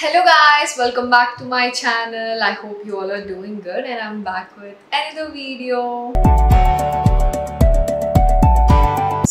Hello guys, welcome back to my channel. I hope you all are doing good and I'm back with another video.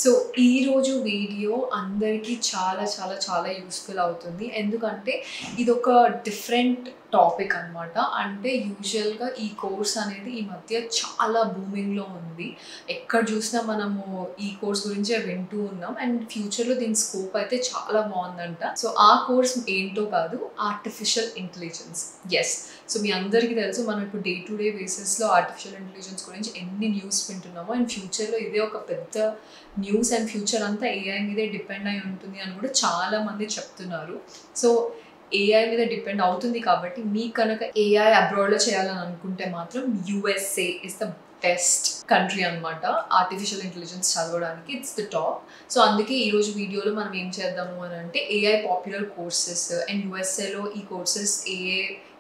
So ఈ రోజు video అందరికీ చాలా useful అవుతుంది. ఎందుకంటే ఇది ఒక డిఫరెంట్ టాపిక్ అన్నమాట. అంటే యూజువల్గా ఈ కోర్స్ అనేది ఈ మధ్య చాలా బూమింగ్లో ఉంది. ఎక్కడ చూసినా మనము ఈ కోర్స్ గురించే వింటూ ఉన్నాం అండ్ ఫ్యూచర్లో దీని స్కోప్ అయితే చాలా బాగుందంట. సో ఆ కోర్స్ ఏంటో కాదు, ఆర్టిఫిషియల్ ఇంటెలిజెన్స్. ఎస్, సో మీ అందరికీ తెలుసు మనం ఇప్పుడు డే టు డే బేసిస్లో ఆర్టిఫిషియల్ ఇంటెలిజెన్స్ గురించి ఎన్ని న్యూస్ వింటున్నామో అండ్ ఫ్యూచర్లో ఇదే ఒక పెద్ద న్యూస్ అండ్ ఫ్యూచర్ అంతా ఏఐ మీదే డిపెండ్ అయి ఉంటుంది అని కూడా చాలా మంది చెప్తున్నారు. సో ఏఐ మీద డిపెండ్ అవుతుంది కాబట్టి మీకు కనుక ఏఐ అబ్రాడ్లో చేయాలని అనుకుంటే మాత్రం USA is the best country అనమాట ఆర్టిఫిషియల్ ఇంటెలిజెన్స్ చదవడానికి. It's the top. సో అందుకే ఈరోజు వీడియోలో మనం ఏం చేద్దాము అని అంటే ఏఐ పాపులర్ కోర్సెస్ అండ్ యుఎస్ఏలో ఈ కోర్సెస్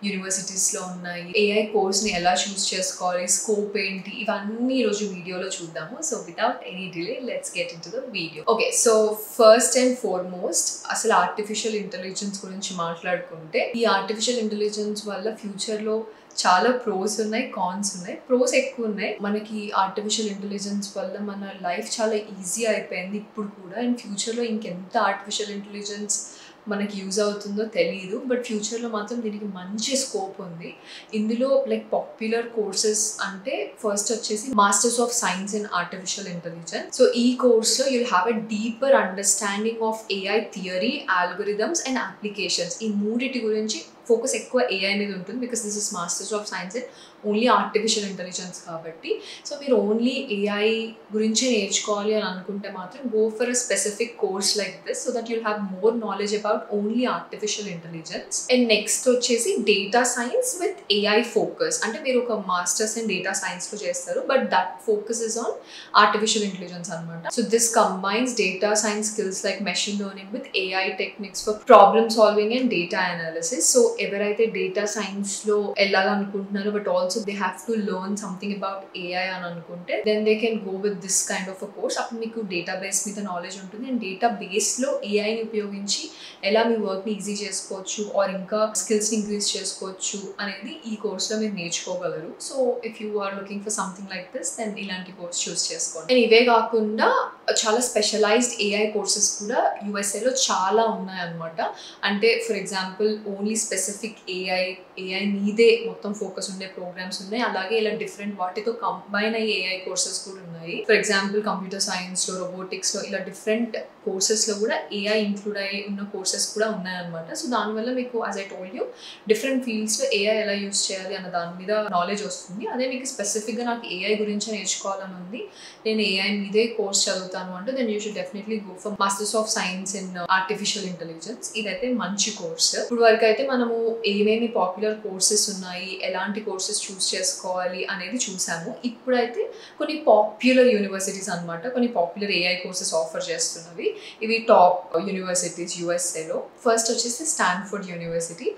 యూనివర్సిటీస్లో ఉన్నాయి, ఏఐ కోర్స్ని ఎలా చూస్ చేసుకోవాలి, స్కోప్ ఏంటి, ఇవన్నీ ఈరోజు వీడియోలో చూద్దాము. So without any delay let's get in to the video. Okay, so first and foremost అసలు ఆర్టిఫిషియల్ ఇంటెలిజెన్స్ గురించి మాట్లాడుకుంటే ఈ ఆర్టిఫిషియల్ ఇంటెలిజెన్స్ వల్ల ఫ్యూచర్లో చాలా ప్రోస్ ఉన్నాయి, కాన్స్ ఉన్నాయి. ప్రోస్ ఎక్కువ ఉన్నాయి. మనకి ఆర్టిఫిషియల్ ఇంటెలిజెన్స్ వల్ల మన లైఫ్ చాలా ఈజీ అయిపోయింది ఇప్పుడు కూడా, అండ్ ఫ్యూచర్లో ఇంకెంత ఆర్టిఫిషియల్ ఇంటెలిజెన్స్ మనకి యూజ్ అవుతుందో తెలియదు. బట్ ఫ్యూచర్లో మాత్రం దీనికి మంచి స్కోప్ ఉంది. ఇందులో లైక్ పాపులర్ కోర్సెస్ అంటే ఫస్ట్ వచ్చేసి masters of science in artificial intelligence. So ఈ కోర్స్లో you'll have a deeper understanding of AI theory, algorithms and applications. ఈ మూడిటి గురించి ఫోకస్ ఎక్కువ ఏఐ మీద ఉంటుంది because this is masters of science in only artificial intelligence కాబట్టి. సో మీరు ఓన్లీ ఏఐ గురించి నేర్చుకోవాలి అని అనుకుంటే మాత్రం go for a specific course like this so that you'll have more knowledge about only artificial intelligence. And next వచ్చేసి data science with AI focus. అంటే మీరు ఒక మాస్టర్స్ ఇన్ డేటా సైన్స్లో చేస్తారు but that focus is on artificial intelligence అనమాట. So this combines data science skills like machine learning with AI techniques for problem solving and data analysis. So ఎవరైతే data సైన్స్లో వెళ్ళాలనుకుంటున్నారో but also they have to learn something about AI అని అనుకుంటే then they can go with this kind of a course. అప్పుడు మీకు database మీద knowledge ఉంటుంది and డేటాబేస్లో ఏఐని ఉపయోగించి ఎలా మీ వర్క్ని ఈజీ చేసుకోవచ్చు ఆర్ ఇంకా స్కిల్స్ని ఇంక్రీజ్ చేసుకోవచ్చు అనేది ఈ కోర్స్లో మీరు నేర్చుకోగలరు. So if you are looking for something like this then ఇలాంటి కోర్స్ చూస్ చేసుకోండి. అండ్ ఇవే కాకుండా చాలా స్పెషలైజ్డ్ ఏఐ కోర్సెస్ కూడా యూఎస్ఏలో చాలా ఉన్నాయన్నమాట. అంటే for example only specific AI మీదే మొత్తం ఫోకస్ ఉండే ప్రోగ్రామ్స్ ఉన్నాయి. అలాగే ఇలా డిఫరెంట్ వాటితో కంబైన్ అయ్యే ఏఐ కోర్సెస్ కూడా ఉన్నాయి. ఫర్ ఎగ్జాంపుల్ కంప్యూటర్ సైన్స్లో, రోబోటిక్స్లో ఇలా డిఫరెంట్ కోర్సెస్లో కూడా ఏఐ ఇంక్లూడ్ అయ్యి ఉన్న కోర్సెస్ కూడా ఉన్నాయన్నమాట. సో దానివల్ల మీకు as I told you different ఫీల్డ్స్లో ఏఐ ఎలా యూస్ చేయాలి అన్న దాని మీద నాలెడ్జ్ వస్తుంది. అదే మీకు స్పెసిఫిక్గా నాకు ఏఐ గురించి నేర్చుకోవాలని ఉంది, నేను ఏఐ మీదే కోర్స్ చదువుతాను అంటే then you should definitely go for masters of science in artificial intelligence. ఇదైతే మంచి కోర్స్. ఇప్పుడు వరకు అయితే మనము ఏమేమి పాపులర్ కోర్సెస్ ఉన్నాయి, ఎలాంటి కోర్సెస్ చూస్ చేసుకోవాలి అనేది చూసాము. ఇప్పుడైతే కొన్ని పాపులర్ యూనివర్సిటీస్ అనమాట, కొన్ని పాపులర్ ఏఐ కోర్సెస్ ఆఫర్ చేస్తున్నవి. ఇవి టాప్ యూనివర్సిటీస్ యూఎస్ఏలో. ఫస్ట్ వచ్చేసి స్టాన్ఫోర్డ్ యూనివర్సిటీ.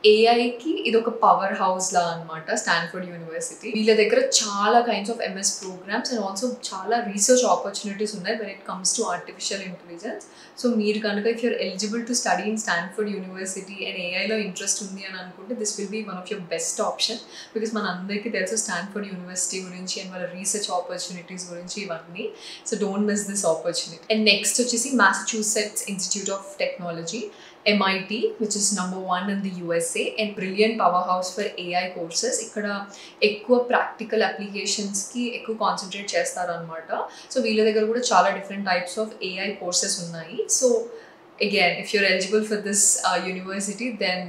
ఏఐకి ఇది ఒక పవర్ హౌస్ లా అనమాట స్టాన్ఫోర్డ్ యూనివర్సిటీ. వీళ్ళ దగ్గర చాలా kinds of MS programs and also చాలా రీసెర్చ్ ఆపర్చునిటీస్ ఉన్నాయి when it comes to artificial intelligence. So మీరు కనుక if you're eligible to study in Stanford university and ఏఐలో ఇంట్రెస్ట్ ఉంది అని అనుకుంటే this will be one of your best option because మన అందరికీ తెలుసు స్టాన్ఫోర్డ్ యూనివర్సిటీ గురించి అండ్ వాళ్ళ రీసెర్చ్ ఆపర్చునిటీస్ గురించి ఇవన్నీ. So don't miss this opportunity. And next వచ్చేసి Massachusetts institute of technology, MIT, which is number 1 in the USA and brilliant powerhouse for AI courses. ఇక్కడ ఎక్కువ ప్రాక్టికల్ అప్లికేషన్స్కి ఎక్కువ కాన్సన్ట్రేట్ చేస్తారనమాట. So వీళ్ళ దగ్గర కూడా చాలా different types of AI courses ఉన్నాయి. So again, if you're eligible for this university then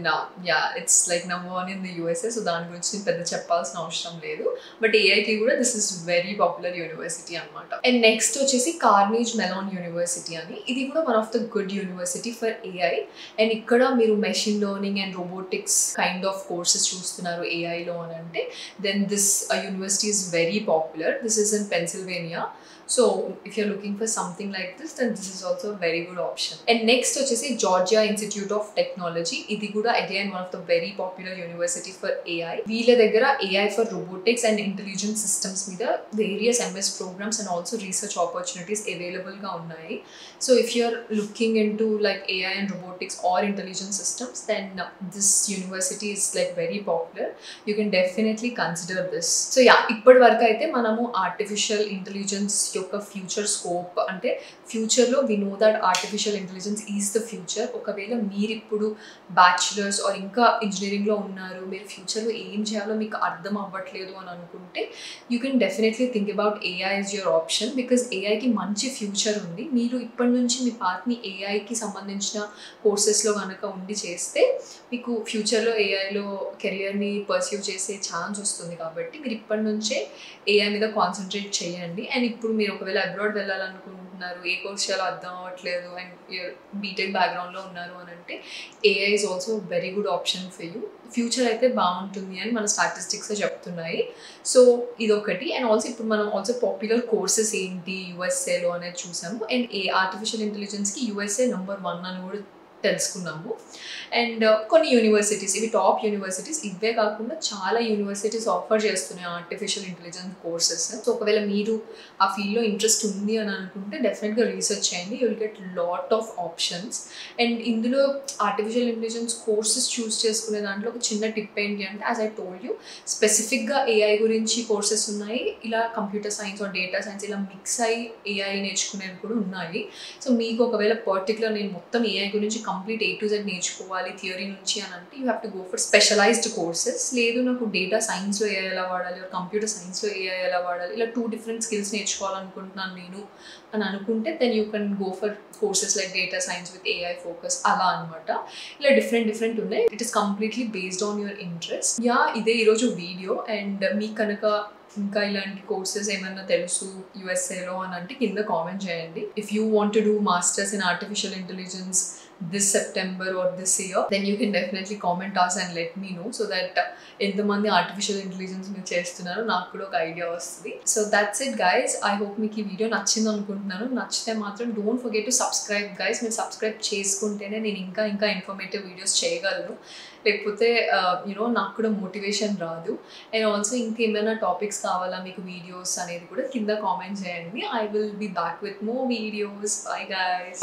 yeah, it's like number 1 in the USA. So దాని గురించి నేను పెద్ద చెప్పాల్సిన అవసరం లేదు. బట్ ఏఐకి కూడా this is very popular university అనమాట. అండ్ నెక్స్ట్ వచ్చేసి కార్నేజ్ మెలాన్ యూనివర్సిటీ అని. ఇది కూడా one of the good university for AI. And ఇక్కడ మీరు machine learning and robotics kind of courses చూస్తున్నారు ఏఐలో అని అంటే then this university is very popular. This is in Pennsylvania. So if you're looking for something like this then this is also very good option. And next వచ్చేసి Georgia institute of technology. ఇది కూడా again one of the very popular university for AI. వీళ్ళ దగ్గర AI for robotics and intelligent systems మీద various MS programs and also research opportunities అవైలబుల్గా ఉన్నాయి. So if you're looking in to like AI and robotics or intelligent systems then this university is like very popular. You can definitely consider this. So yeah, ఇప్పటి వరకు అయితే మనము artificial intelligence యొక్క future scope అంటే ఫ్యూచర్లో we know that artificial intelligence is the future. ఒకవేళ మీరు ఇప్పుడు బ్యాచులర్స్ ఆర్ ఇంకా ఇంజనీరింగ్లో ఉన్నారు, మీరు ఫ్యూచర్లో ఏం చేయాలో మీకు అర్థం అవ్వట్లేదు అని అనుకుంటే you can definitely think about AI is your option. Because ఏఐకి మంచి ఫ్యూచర్ ఉంది. మీరు ఇప్పటి నుంచి మీ పాత్ని ఏఐకి సంబంధించిన కోర్సెస్లో కనుక ఉండి చేస్తే మీకు ఫ్యూచర్లో ఏఐలో కెరియర్ని పర్స్యూ చేసే ఛాన్స్ వస్తుంది. కాబట్టి మీరు ఇప్పటి నుంచే ఏఐ మీద కాన్సన్ట్రేట్ చేయండి. అండ్ ఇప్పుడు మీరు ఒకవేళ అబ్రాడ్ వెళ్ళాలనుకుంటున్నారు, ఏ కోర్స్ చేయాలో అర్థం అవ్వట్లేదు అండ్ బీటెక్ బ్యాక్గ్రౌండ్లో ఉన్నారు అని అంటే AI is also very good option for you. Future అయితే బాగుంటుంది అని మన స్టాటిస్టిక్స్ చెప్తున్నాయి. సో ఇదొకటి. అండ్ ఆల్సో ఇప్పుడు మనం ఆల్సో పాపులర్ కోర్సెస్ ఏంటి యూఎస్ఏలో అనేది చూసాము. అండ్ ఆర్టిఫిషియల్ ఇంటెలిజెన్స్కి యూఎస్ఏ నెంబర్ 1 అని కూడా తెలుసుకున్నాము. అండ్ కొన్ని యూనివర్సిటీస్, ఇవి టాప్ యూనివర్సిటీస్, ఇవే కాకుండా చాలా యూనివర్సిటీస్ ఆఫర్ చేస్తున్నాయి ఆర్టిఫిషియల్ ఇంటెలిజెన్స్ కోర్సెస్. సో ఒకవేళ మీరు ఆ ఫీల్డ్లో ఇంట్రెస్ట్ ఉంది అని అనుకుంటే డెఫినెట్గా రీసెర్చ్ చేయండి. You will get lot of options. And ఇందులో ఆర్టిఫిషియల్ ఇంటెలిజెన్స్ కోర్సెస్ చూస్ చేసుకునే దాంట్లో ఒక చిన్న టిప్ ఏంటి అంటే, యాజ్ ఐ టోల్డ్ యూ, స్పెసిఫిక్గా ఏఐ గురించి కోర్సెస్ ఉన్నాయి, ఇలా computer science or data science ఇలా మిక్స్ అయ్యి ఏఐ నేర్చుకునేవి కూడా ఉన్నాయి. సో మీకు ఒకవేళ పర్టికులర్ నేను మొత్తం ఏఐ గురించి కంప్లీట్ A to Z నేర్చుకోవాలి థియరీ నుంచి అని అంటే you have to go for specialized courses. లేదు నాకు డేటా సైన్స్లో ఏఐ ఎలా వాడాలి, కంప్యూటర్ సైన్స్లో ఏఐ ఎలా వాడాలి, ఇలా 2 different స్కిల్స్ నేర్చుకోవాలనుకుంటున్నాను నేను అని అనుకుంటే then you can go for courses like data science with AI focus అలా అనమాట. ఇలా డిఫరెంట్ ఉన్నాయి. It is completely based on your interest. Yeah, ఇదే ఈరోజు వీడియో. అండ్ మీకు కనుక ఇంకా ఇలాంటి కోర్సెస్ ఏమన్నా తెలుసు యూఎస్ఏలో అని అంటే కింద కామెంట్ చేయండి. If you want to do masters in artificial intelligence this September or this year, then you can definitely comment us and let me know so that ఎంతమంది ఆర్టిఫిషియల్ ఇంటెలిజెన్స్ మీరు చేస్తున్నారో నాకు కూడా ఒక ఐడియా వస్తుంది. So that's it guys. I hope మీకు ఈ video నచ్చింది అనుకుంటున్నాను. నచ్చితే మాత్రం don't forget to subscribe guys. మీరు సబ్స్క్రైబ్ చేసుకుంటేనే నేను ఇంకా ఇన్ఫర్మేటివ్ వీడియోస్ చేయగలను, లేకపోతే యూనో నాకు కూడా మోటివేషన్ రాదు. అండ్ ఆల్సో ఇంకేమైనా టాపిక్స్ కావాలా మీకు వీడియోస్ అనేది కూడా కింద కామెంట్ చేయండి. I will be back with more videos. Bye guys.